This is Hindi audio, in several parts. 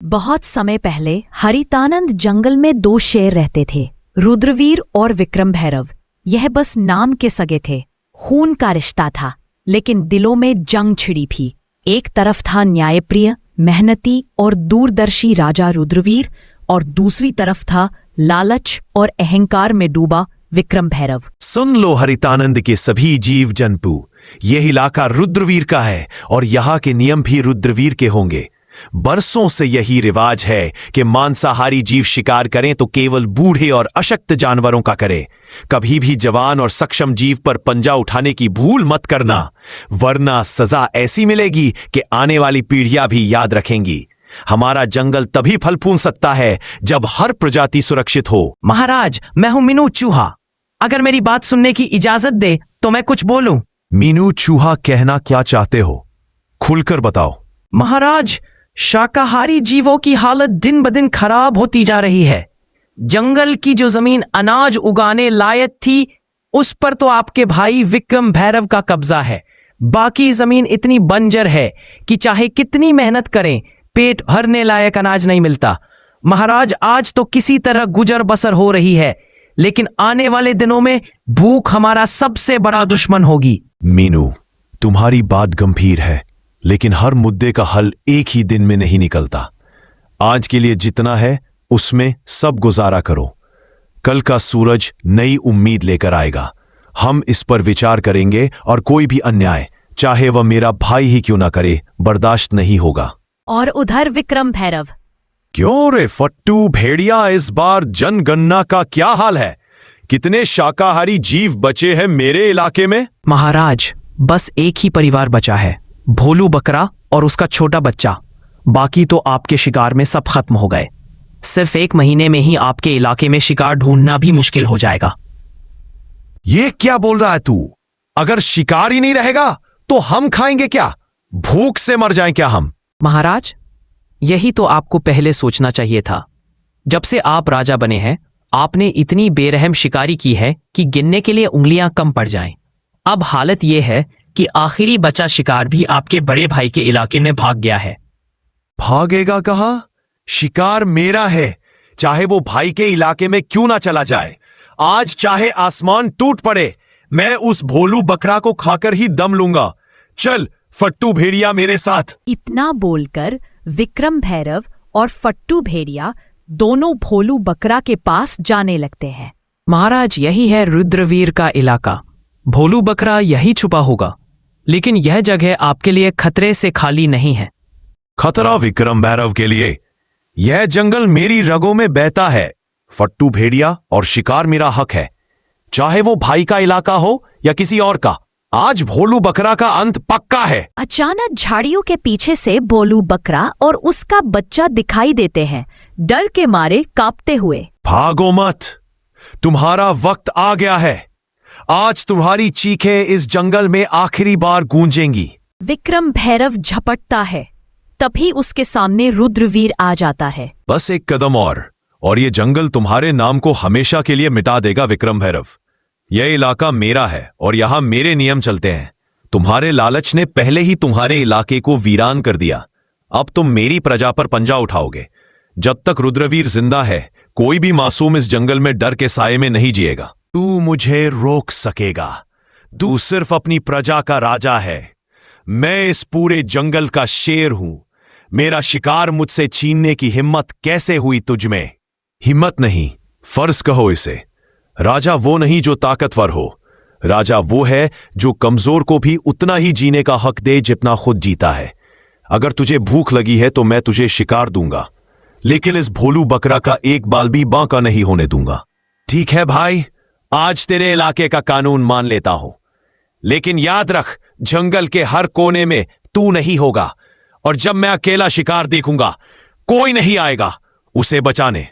बहुत समय पहले हरितानंद जंगल में दो शेर रहते थे, रुद्रवीर और विक्रम भैरव। यह बस नाम के सगे थे, खून का रिश्ता था, लेकिन दिलों में जंग छिड़ी थी। एक तरफ था न्यायप्रिय, मेहनती और दूरदर्शी राजा रुद्रवीर, और दूसरी तरफ था लालच और अहंकार में डूबा विक्रम भैरव। सुन लो हरितानंद के सभी जीव जंतु, यह इलाका रुद्रवीर का है और यहाँ के नियम भी रुद्रवीर के होंगे। बरसों से यही रिवाज है कि मांसाहारी जीव शिकार करें तो केवल बूढ़े और अशक्त जानवरों का करें। कभी भी जवान और सक्षम जीव पर पंजा उठाने की भूल मत करना, वरना सजा ऐसी मिलेगी कि आने वाली पीढ़ियां भी याद रखेंगी। हमारा जंगल तभी फल फूल सकता है जब हर प्रजाति सुरक्षित हो। महाराज, मैं हूं मीनू चूहा। अगर मेरी बात सुनने की इजाजत दे तो मैं कुछ बोलूं। मीनू चूहा कहना क्या चाहते हो, खुलकर बताओ। महाराज, शाकाहारी जीवों की हालत दिन ब दिन खराब होती जा रही है। जंगल की जो जमीन अनाज उगाने लायक थी, उस पर तो आपके भाई विक्रम भैरव का कब्जा है। बाकी जमीन इतनी बंजर है कि चाहे कितनी मेहनत करें, पेट भरने लायक अनाज नहीं मिलता। महाराज, आज तो किसी तरह गुजर बसर हो रही है, लेकिन आने वाले दिनों में भूख हमारा सबसे बड़ा दुश्मन होगी। मीनू, तुम्हारी बात गंभीर है, लेकिन हर मुद्दे का हल एक ही दिन में नहीं निकलता। आज के लिए जितना है उसमें सब गुजारा करो, कल का सूरज नई उम्मीद लेकर आएगा। हम इस पर विचार करेंगे और कोई भी अन्याय, चाहे वह मेरा भाई ही क्यों ना करे, बर्दाश्त नहीं होगा। और उधर विक्रम भैरव। क्यों रे फट्टू भेड़िया, इस बार जनगणना का क्या हाल है? कितने शाकाहारी जीव बचे हैं मेरे इलाके में? महाराज, बस एक ही परिवार बचा है, भोलू बकरा और उसका छोटा बच्चा। बाकी तो आपके शिकार में सब खत्म हो गए। सिर्फ 1 महीने में ही आपके इलाके में शिकार ढूंढना भी मुश्किल हो जाएगा। ये क्या बोल रहा है तू? अगर शिकार ही नहीं रहेगा तो हम खाएंगे क्या? भूख से मर जाएं क्या हम? महाराज, यही तो आपको पहले सोचना चाहिए था। जब से आप राजा बने हैं, आपने इतनी बेरहम शिकारी की है कि गिनने के लिए उंगलियां कम पड़ जाएं। अब हालत यह है कि आखिरी बचा शिकार भी आपके बड़े भाई के इलाके में भाग गया है। भागेगा कहाँ? शिकार मेरा है, चाहे वो भाई के इलाके में क्यों ना चला जाए। आज चाहे आसमान टूट पड़े, मैं उस भोलू बकरा को खाकर ही दम लूंगा। चल फट्टू भेड़िया मेरे साथ। इतना बोलकर विक्रम भैरव और फट्टू भेड़िया दोनों भोलू बकरा के पास जाने लगते हैं। महाराज, यही है रुद्रवीर का इलाका। भोलू बकरा यही छुपा होगा, लेकिन यह जगह आपके लिए खतरे से खाली नहीं है। खतरा विक्रम भैरव के लिए? यह जंगल मेरी रगों में बहता है। फट्टू भेड़िया और शिकार मेरा हक है, चाहे वो भाई का इलाका हो या किसी और का। आज भोलू बकरा का अंत पक्का है। अचानक झाड़ियों के पीछे से भोलू बकरा और उसका बच्चा दिखाई देते हैं, डर के मारे कांपते हुए। भागो मत, तुम्हारा वक्त आ गया है। आज तुम्हारी चीखें इस जंगल में आखिरी बार गूंजेंगी। विक्रम भैरव झपटता है, तभी उसके सामने रुद्रवीर आ जाता है। बस एक कदम और ये जंगल तुम्हारे नाम को हमेशा के लिए मिटा देगा विक्रम भैरव। यह इलाका मेरा है और यहां मेरे नियम चलते हैं। तुम्हारे लालच ने पहले ही तुम्हारे इलाके को वीरान कर दिया। अब तुम मेरी प्रजा पर पंजा उठाओगे। जब तक रुद्रवीर जिंदा है, कोई भी मासूम इस जंगल में डर के साये में नहीं जिएगा। तू मुझे रोक सकेगा? तू सिर्फ अपनी प्रजा का राजा है। मैं इस पूरे जंगल का शेर हूं। मेरा शिकार मुझसे छीनने की हिम्मत कैसे हुई तुझमें? हिम्मत नहीं, फर्ज कहो इसे। राजा वो नहीं जो ताकतवर हो, राजा वो है जो कमजोर को भी उतना ही जीने का हक दे जितना खुद जीता है। अगर तुझे भूख लगी है तो मैं तुझे शिकार दूंगा, लेकिन इस भोलू बकरा का एक बाल भी बांका नहीं होने दूंगा। ठीक है भाई, आज तेरे इलाके का कानून मान लेता हूं, लेकिन याद रख, जंगल के हर कोने में तू नहीं होगा, और जब मैं अकेला शिकार देखूंगा, कोई नहीं आएगा उसे बचाने।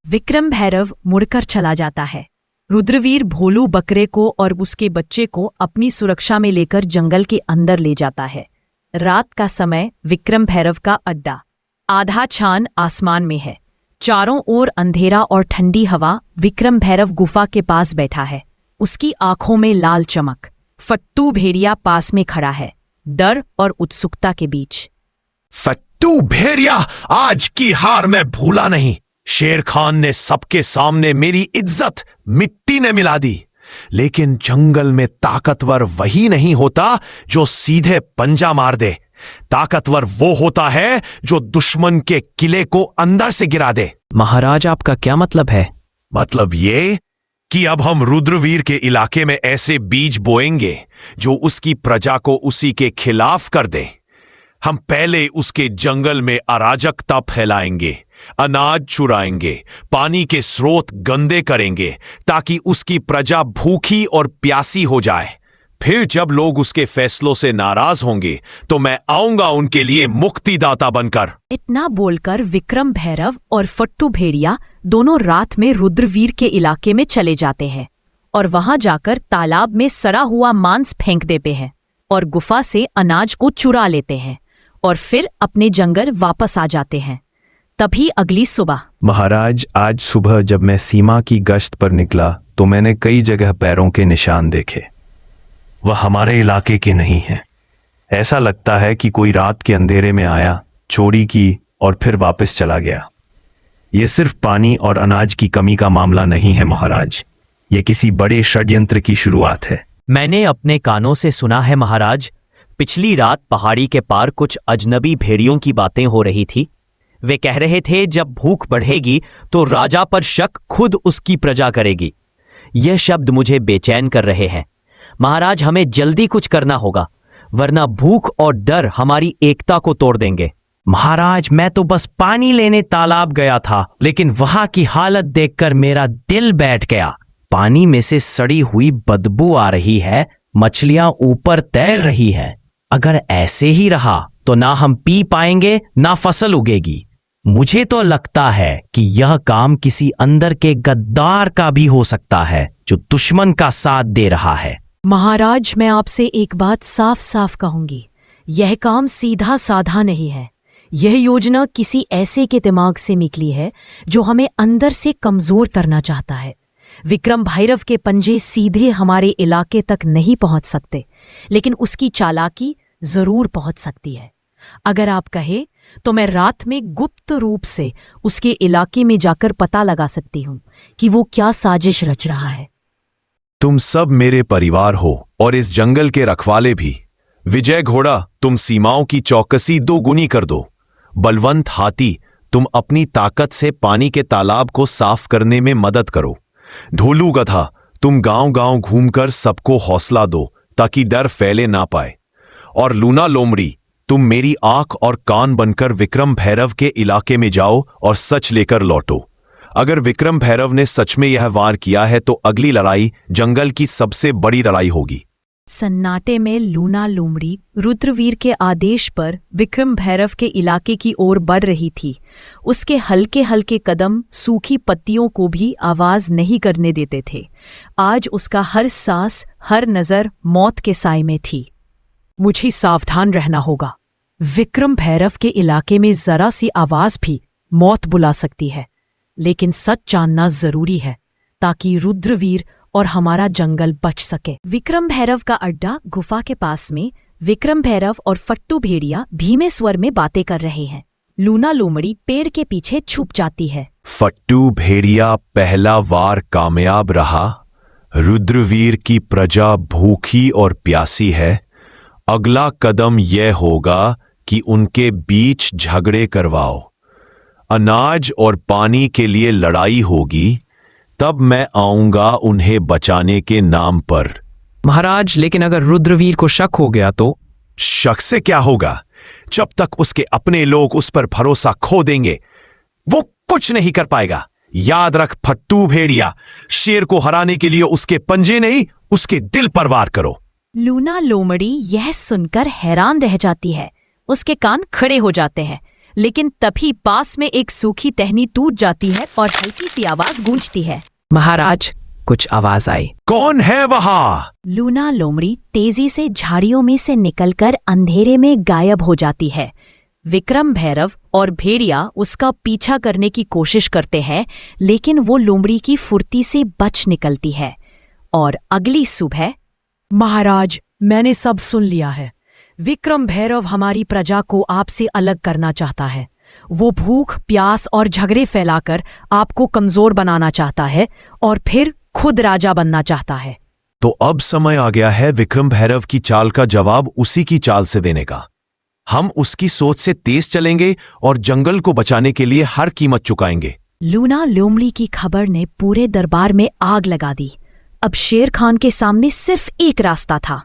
विक्रम भैरव मुड़कर चला जाता है। रुद्रवीर भोलू बकरे को और उसके बच्चे को अपनी सुरक्षा में लेकर जंगल के अंदर ले जाता है। रात का समय विक्रम भैरव का अड्डा। आधा चांद आसमान में है, चारों ओर अंधेरा और ठंडी हवा। विक्रम भैरव गुफा के पास बैठा है, उसकी आंखों में लाल चमक। फट्टू भेड़िया पास में खड़ा है, डर और उत्सुकता के बीच। फट्टू फट्टू भेड़िया, आज की हार मैं भूला नहीं। शेर खान ने सबके सामने मेरी इज्जत मिट्टी ने मिला दी। लेकिन जंगल में ताकतवर वही नहीं होता जो सीधे पंजा मार दे। ताकतवर वो होता है जो दुश्मन के किले को अंदर से गिरा दे। महाराज, आपका क्या मतलब है? मतलब ये कि अब हम रुद्रवीर के इलाके में ऐसे बीज बोएंगे जो उसकी प्रजा को उसी के खिलाफ कर दे। हम पहले उसके जंगल में अराजकता फैलाएंगे, अनाज चुराएंगे, पानी के स्रोत गंदे करेंगे ताकि उसकी प्रजा भूखी और प्यासी हो जाए। फिर जब लोग उसके फैसलों से नाराज होंगे तो मैं आऊंगा उनके लिए मुक्तिदाता बनकर। इतना बोलकर विक्रम भैरव और फट्टू भेड़िया दोनों रात में रुद्रवीर के इलाके में चले जाते हैं और वहां जाकर तालाब में सड़ा हुआ मांस फेंक देते हैं और गुफा से अनाज को चुरा लेते हैं और फिर अपने जंगल वापस आ जाते हैं। तभी अगली सुबह। महाराज, आज सुबह जब मैं सीमा की गश्त पर निकला तो मैंने कई जगह पैरों के निशान देखे। वह हमारे इलाके के नहीं हैं। ऐसा लगता है कि कोई रात के अंधेरे में आया, चोरी की और फिर वापस चला गया। ये सिर्फ पानी और अनाज की कमी का मामला नहीं है महाराज, ये किसी बड़े षड्यंत्र की शुरुआत है। मैंने अपने कानों से सुना है महाराज, पिछली रात पहाड़ी के पार कुछ अजनबी भेड़ियों की बातें हो रही थी। वे कह रहे थे जब भूख बढ़ेगी तो राजा पर शक खुद उसकी प्रजा करेगी। यह शब्द मुझे बेचैन कर रहे हैं। महाराज, हमें जल्दी कुछ करना होगा, वरना भूख और डर हमारी एकता को तोड़ देंगे। महाराज, मैं तो बस पानी लेने तालाब गया था, लेकिन वहां की हालत देखकर मेरा दिल बैठ गया। पानी में से सड़ी हुई बदबू आ रही है, मछलियां ऊपर तैर रही हैं। अगर ऐसे ही रहा तो ना हम पी पाएंगे ना फसल उगेगी। मुझे तो लगता है कि यह काम किसी अंदर के गद्दार का भी हो सकता है जो दुश्मन का साथ दे रहा है। महाराज, मैं आपसे एक बात साफ साफ कहूंगी, यह काम सीधा साधा नहीं है। यह योजना किसी ऐसे के दिमाग से निकली है जो हमें अंदर से कमजोर करना चाहता है। विक्रम भैरव के पंजे सीधे हमारे इलाके तक नहीं पहुंच सकते, लेकिन उसकी चालाकी जरूर पहुंच सकती है। अगर आप कहे तो मैं रात में गुप्त रूप से उसके इलाके में जाकर पता लगा सकती हूं कि वो क्या साजिश रच रहा है। तुम सब मेरे परिवार हो और इस जंगल के रखवाले भी। विजय घोड़ा, तुम सीमाओं की चौकसी दोगुनी कर दो। बलवंत हाथी, तुम अपनी ताकत से पानी के तालाब को साफ करने में मदद करो। ढोलू गधा, तुम गांव-गांव घूमकर सबको हौसला दो ताकि डर फैले ना पाए। और लूना लोमड़ी, तुम मेरी आंख और कान बनकर विक्रम भैरव के इलाके में जाओ और सच लेकर लौटो। अगर विक्रम भैरव ने सच में यह वार किया है तो अगली लड़ाई जंगल की सबसे बड़ी लड़ाई होगी। सन्नाटे में लूना लोमड़ी रुद्रवीर के आदेश पर विक्रम भैरव के इलाके की ओर बढ़ रही थी। उसके हल्के हल्के कदम सूखी पत्तियों को भी आवाज नहीं करने देते थे। आज उसका हर सांस, हर नजर मौत के साए में थी। मुझे सावधान रहना होगा। विक्रम भैरव के इलाके में जरा सी आवाज भी मौत बुला सकती है, लेकिन सच जानना जरूरी है ताकि रुद्रवीर और हमारा जंगल बच सके। विक्रम भैरव का अड्डा गुफा के पास में विक्रम भैरव और फट्टू भेड़िया धीमे स्वर में बातें कर रहे हैं। लूना लोमड़ी पेड़ के पीछे छुप जाती है। फट्टू भेड़िया, पहला वार कामयाब रहा। रुद्रवीर की प्रजा भूखी और प्यासी है। अगला कदम यह होगा कि उनके बीच झगड़े करवाओ। अनाज और पानी के लिए लड़ाई होगी, तब मैं आऊंगा उन्हें बचाने के नाम पर। महाराज, लेकिन अगर रुद्रवीर को शक हो गया तो? शक से क्या होगा? जब तक उसके अपने लोग उस पर भरोसा खो देंगे वो कुछ नहीं कर पाएगा। याद रख फट्टू भेड़िया, शेर को हराने के लिए उसके पंजे नहीं, उसके दिल पर वार करो। लूना लोमड़ी यह सुनकर हैरान रह जाती है। उसके कान खड़े हो जाते हैं, लेकिन तभी पास में एक सूखी टहनी टूट जाती है और हल्की सी आवाज गूंजती है। महाराज, कुछ आवाज आई। कौन है वहां? लूना लोमड़ी तेजी से झाड़ियों में से निकलकर अंधेरे में गायब हो जाती है। विक्रम भैरव और भेड़िया उसका पीछा करने की कोशिश करते हैं, लेकिन वो लोमड़ी की फुर्ती से बच निकलती है। और अगली सुबह। महाराज, मैंने सब सुन लिया है। विक्रम भैरव हमारी प्रजा को आपसे अलग करना चाहता है। वो भूख, प्यास और झगड़े फैलाकर आपको कमजोर बनाना चाहता है और फिर खुद राजा बनना चाहता है। तो अब समय आ गया है विक्रम भैरव की चाल का जवाब उसी की चाल से देने का। हम उसकी सोच से तेज चलेंगे और जंगल को बचाने के लिए हर कीमत चुकाएंगे। लूना लोमड़ी की खबर ने पूरे दरबार में आग लगा दी। अब शेर खान के सामने सिर्फ एक रास्ता था,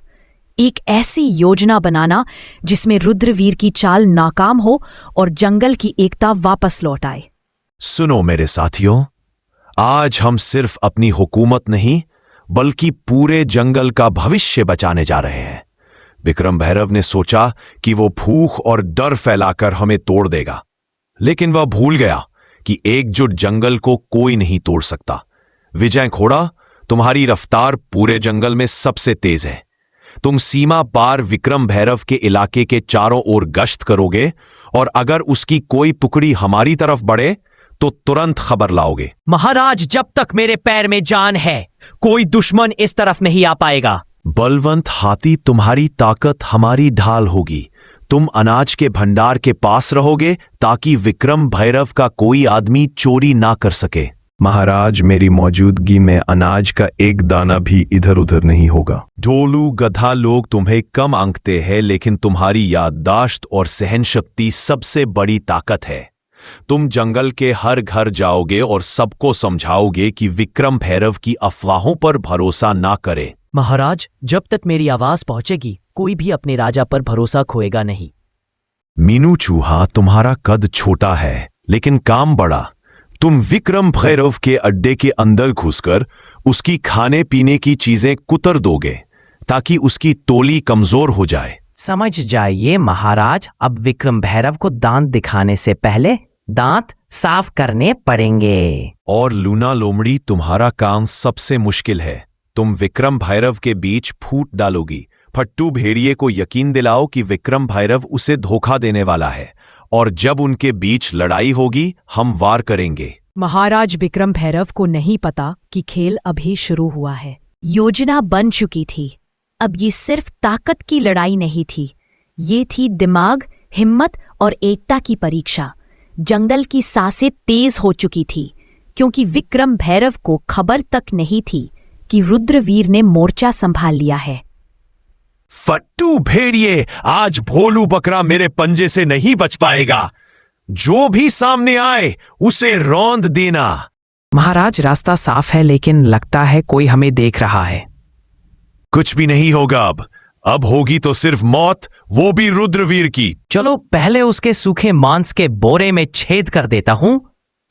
एक ऐसी योजना बनाना जिसमें रुद्रवीर की चाल नाकाम हो और जंगल की एकता वापस लौट आए। सुनो मेरे साथियों, आज हम सिर्फ अपनी हुकूमत नहीं बल्कि पूरे जंगल का भविष्य बचाने जा रहे हैं। विक्रम भैरव ने सोचा कि वो भूख और डर फैलाकर हमें तोड़ देगा, लेकिन वह भूल गया कि एकजुट जंगल को कोई नहीं तोड़ सकता। विजय घोड़ा, तुम्हारी रफ्तार पूरे जंगल में सबसे तेज है। तुम सीमा पार विक्रम भैरव के इलाके के चारों ओर गश्त करोगे और अगर उसकी कोई टुकड़ी हमारी तरफ बढ़े तो तुरंत खबर लाओगे। महाराज, जब तक मेरे पैर में जान है कोई दुश्मन इस तरफ नहीं आ पाएगा। बलवंत हाथी, तुम्हारी ताकत हमारी ढाल होगी। तुम अनाज के भंडार के पास रहोगे ताकि विक्रम भैरव का कोई आदमी चोरी ना कर सके। महाराज, मेरी मौजूदगी में अनाज का एक दाना भी इधर उधर नहीं होगा। ढोलू गधा लोग तुम्हें कम आंकते हैं, लेकिन तुम्हारी याददाश्त और सहन शक्ति सबसे बड़ी ताकत है। तुम जंगल के हर घर जाओगे और सबको समझाओगे कि विक्रम भैरव की अफवाहों पर भरोसा ना करे। महाराज, जब तक मेरी आवाज पहुंचेगी कोई भी अपने राजा पर भरोसा खोएगा नहीं। मीनू चूहा, तुम्हारा कद छोटा है लेकिन काम बड़ा। तुम विक्रम भैरव के अड्डे के अंदर घुसकर उसकी खाने पीने की चीजें कुतर दोगे ताकि उसकी टोली कमजोर हो जाए। समझ जाइए महाराज, अब विक्रम भैरव को दांत दिखाने से पहले दांत साफ करने पड़ेंगे। और लूना लोमड़ी, तुम्हारा काम सबसे मुश्किल है। तुम विक्रम भैरव के बीच फूट डालोगी। फट्टू भेड़िए को यकीन दिलाओ कि विक्रम भैरव उसे धोखा देने वाला है और जब उनके बीच लड़ाई होगी हम वार करेंगे। महाराज, विक्रम भैरव को नहीं पता कि खेल अभी शुरू हुआ है। योजना बन चुकी थी। अब ये सिर्फ ताकत की लड़ाई नहीं थी, ये थी दिमाग, हिम्मत और एकता की परीक्षा। जंगल की सांसें तेज हो चुकी थी क्योंकि विक्रम भैरव को खबर तक नहीं थी कि रुद्रवीर ने मोर्चा संभाल लिया है। फट्टू भेड़िए, आज भोलू बकरा मेरे पंजे से नहीं बच पाएगा। जो भी सामने आए उसे रौंद देना। महाराज, रास्ता साफ है लेकिन लगता है कोई हमें देख रहा है। कुछ भी नहीं होगा। अब होगी तो सिर्फ मौत, वो भी रुद्रवीर की। चलो पहले उसके सूखे मांस के बोरे में छेद कर देता हूं,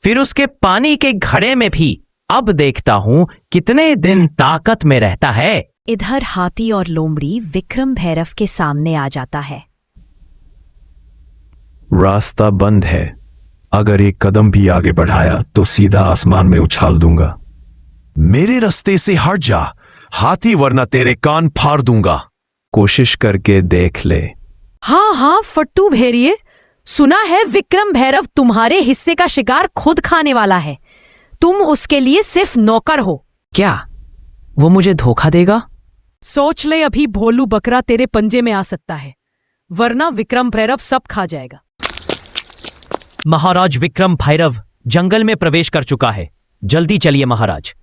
फिर उसके पानी के घड़े में भी। अब देखता हूं कितने दिन ताकत में रहता है। इधर हाथी और लोमड़ी विक्रम भैरव के सामने आ जाता है। रास्ता बंद है। अगर एक कदम भी आगे बढ़ाया तो सीधा आसमान में उछाल दूंगा। मेरे रास्ते से हट जा हाथी, वरना तेरे कान फाड़ दूंगा। कोशिश करके देख ले। हाँ हाँ फट्टू भेड़िए, सुना है विक्रम भैरव तुम्हारे हिस्से का शिकार खुद खाने वाला है। तुम उसके लिए सिर्फ नौकर हो। क्या वो मुझे धोखा देगा? सोच ले, अभी भोलू बकरा तेरे पंजे में आ सकता है, वरना विक्रम भैरव सब खा जाएगा। महाराज, विक्रम भैरव जंगल में प्रवेश कर चुका है। जल्दी चलिए महाराज।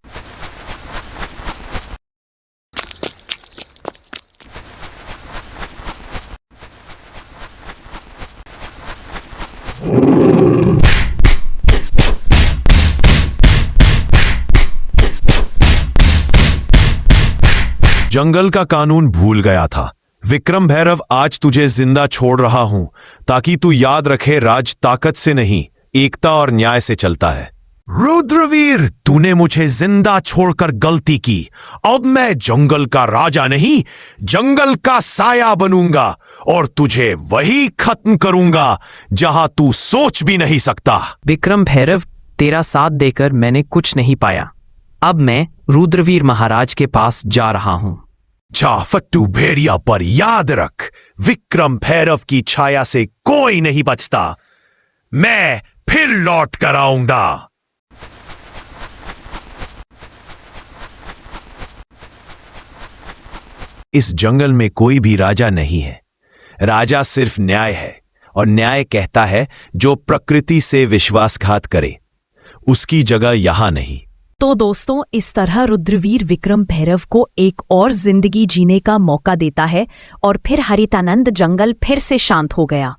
जंगल का कानून भूल गया था। विक्रम भैरव, आज तुझे जिंदा छोड़ रहा हूं ताकि तू याद रखे राज ताकत से नहीं, एकता और न्याय से चलता है। रुद्रवीर, तूने मुझे जिंदा छोड़कर गलती की। अब मैं जंगल का राजा नहीं, जंगल का साया बनूंगा और तुझे वही खत्म करूंगा जहां तू सोच भी नहीं सकता। विक्रम भैरव, तेरा साथ देकर मैंने कुछ नहीं पाया। अब मैं रुद्रवीर महाराज के पास जा रहा हूं। जा फट्टू भेड़िया, पर याद रख विक्रम भैरव की छाया से कोई नहीं बचता। मैं फिर लौट कर आऊंगा। इस जंगल में कोई भी राजा नहीं है, राजा सिर्फ न्याय है, और न्याय कहता है जो प्रकृति से विश्वासघात करे उसकी जगह यहां नहीं। तो दोस्तों, इस तरह रुद्रवीर विक्रम भैरव को एक और जिंदगी जीने का मौका देता है और फिर हरितानंद जंगल फिर से शांत हो गया।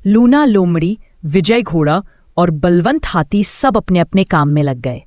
लूना लोमड़ी, विजय घोड़ा और बलवंत हाथी सब अपने अपने काम में लग गए।